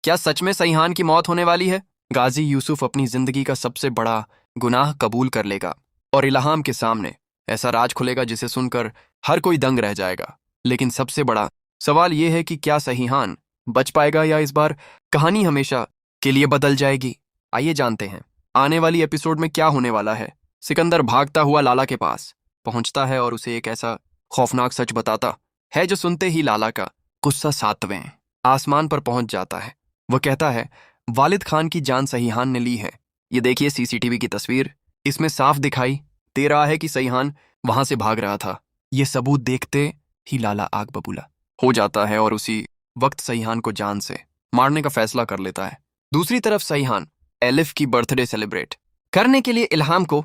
क्या सच में सईहान की मौत होने वाली है? गाजी यूसुफ अपनी जिंदगी का सबसे बड़ा गुनाह कबूल कर लेगा और इल्हाम के सामने ऐसा राज खुलेगा जिसे सुनकर हर कोई दंग रह जाएगा। लेकिन सबसे बड़ा सवाल यह है कि क्या सईहान बच पाएगा या इस बार कहानी हमेशा के लिए बदल जाएगी? आइए जानते हैं आने वाली एपिसोड में क्या होने वाला है। सिकंदर भागता हुआ लाला के पास पहुंचता है और उसे एक ऐसा खौफनाक सच बताता है जो सुनते ही लाला का गुस्सा 7वें आसमान पर पहुंच जाता है। वह कहता है, वालिद खान की जान सईहान ने ली है। ये देखिए सीसीटीवी की तस्वीर, इसमें साफ दिखाई दे रहा है कि सईहान वहां से भाग रहा था। ये सबूत देखते ही लाला आग बबूला हो जाता है और उसी वक्त सईहान को जान से मारने का फैसला कर लेता है। दूसरी तरफ सईहान एलिफ की बर्थडे सेलिब्रेट करने के लिए इल्हाम को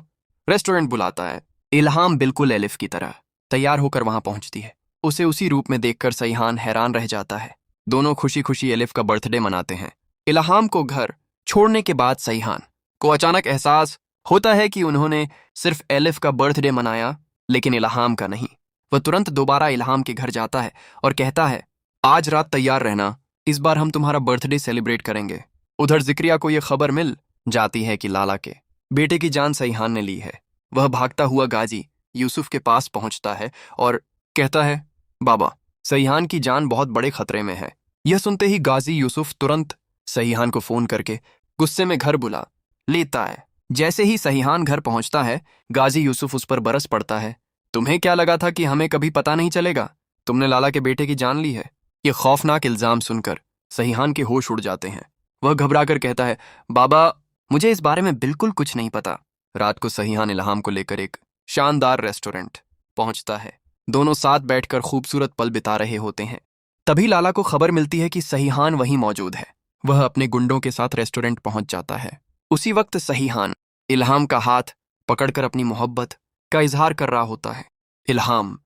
रेस्टोरेंट बुलाता है। इल्हाम बिल्कुल एलिफ की तरह तैयार होकर वहां पहुंचती है। उसे उसी रूप में देखकर सईहान हैरान रह जाता है। दोनों खुशी खुशी एलिफ का बर्थडे मनाते हैं। इल्हाम को घर छोड़ने के बाद सईहान को अचानक एहसास होता है कि उन्होंने सिर्फ एलिफ का बर्थडे मनाया, लेकिन इल्हाम का नहीं। वह तुरंत दोबारा इल्हाम के घर जाता है और कहता है, आज रात तैयार रहना, इस बार हम तुम्हारा बर्थडे सेलिब्रेट करेंगे। उधर जिक्रिया को यह खबर मिल जाती है कि लाला के बेटे की जान सईहान ने ली है। वह भागता हुआ गाजी यूसुफ के पास पहुंचता है और कहता है, बाबा, सईहान की जान बहुत बड़े खतरे में है। यह सुनते ही गाजी यूसुफ तुरंत सईहान को फोन करके गुस्से में घर बुला लेता है। जैसे ही सईहान घर पहुंचता है, गाजी यूसुफ उस पर बरस पड़ता है। तुम्हें क्या लगा था कि हमें कभी पता नहीं चलेगा? तुमने लाला के बेटे की जान ली है। यह खौफनाक इल्जाम सुनकर सईहान के होश उड़ जाते हैं। वह घबराकर कहता है, बाबा, मुझे इस बारे में बिल्कुल कुछ नहीं पता। रात को सईहान इल्हाम को लेकर एक शानदार रेस्टोरेंट पहुंचता है। दोनों साथ बैठकर खूबसूरत पल बिता रहे होते हैं। तभी लाला को खबर मिलती है कि सईहान वहीं मौजूद है। वह अपने गुंडों के साथ रेस्टोरेंट पहुंच जाता है। उसी वक्त सईहान इल्हाम का हाथ पकड़कर अपनी मोहब्बत का इजहार कर रहा होता है। इल्हाम,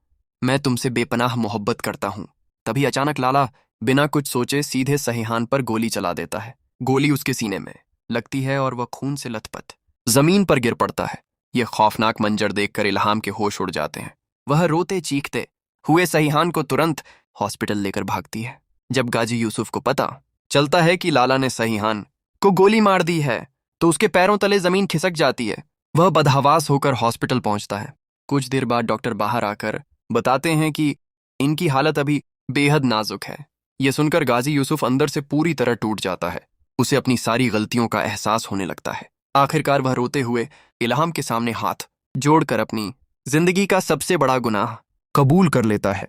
मैं तुमसे बेपनाह मोहब्बत करता हूं। तभी अचानक लाला बिना कुछ सोचे सीधे सईहान पर गोली चला देता है। गोली उसके सीने में लगती है और वह खून से लथपथ जमीन पर गिर पड़ता है। यह खौफनाक मंजर देखकर इल्हाम के होश उड़ जाते हैं। वह रोते चीखते हुए सईहान को तुरंत हॉस्पिटल लेकर भागती है। जब गाजी यूसुफ को पता चलता है कि लाला ने सईहान को गोली मार दी है, तो उसके पैरों तले जमीन खिसक जाती है। वह बदहवास होकर हॉस्पिटल पहुंचता है। कुछ देर बाद डॉक्टर बाहर आकर बताते हैं कि इनकी हालत अभी बेहद नाजुक है। यह सुनकर गाजी यूसुफ अंदर से पूरी तरह टूट जाता है। उसे अपनी सारी गलतियों का एहसास होने लगता है। आखिरकार वह रोते हुए इल्हाम के सामने हाथ जोड़कर अपनी जिंदगी का सबसे बड़ा गुनाह कबूल कर लेता है।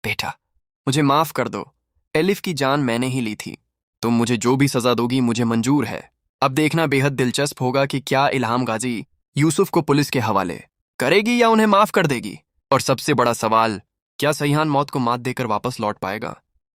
बेटा, मुझे माफ कर दो। एलिफ की जान मैंने ही ली थी। तुम मुझे जो भी सजा दोगी मुझे मंजूर है। अब देखना बेहद दिलचस्प होगा कि क्या इल्हाम गाजी यूसुफ को पुलिस के हवाले करेगी या उन्हें माफ कर देगी। और सबसे बड़ा सवाल, क्या सईहान मौत को मात देकर वापस लौट पाएगा?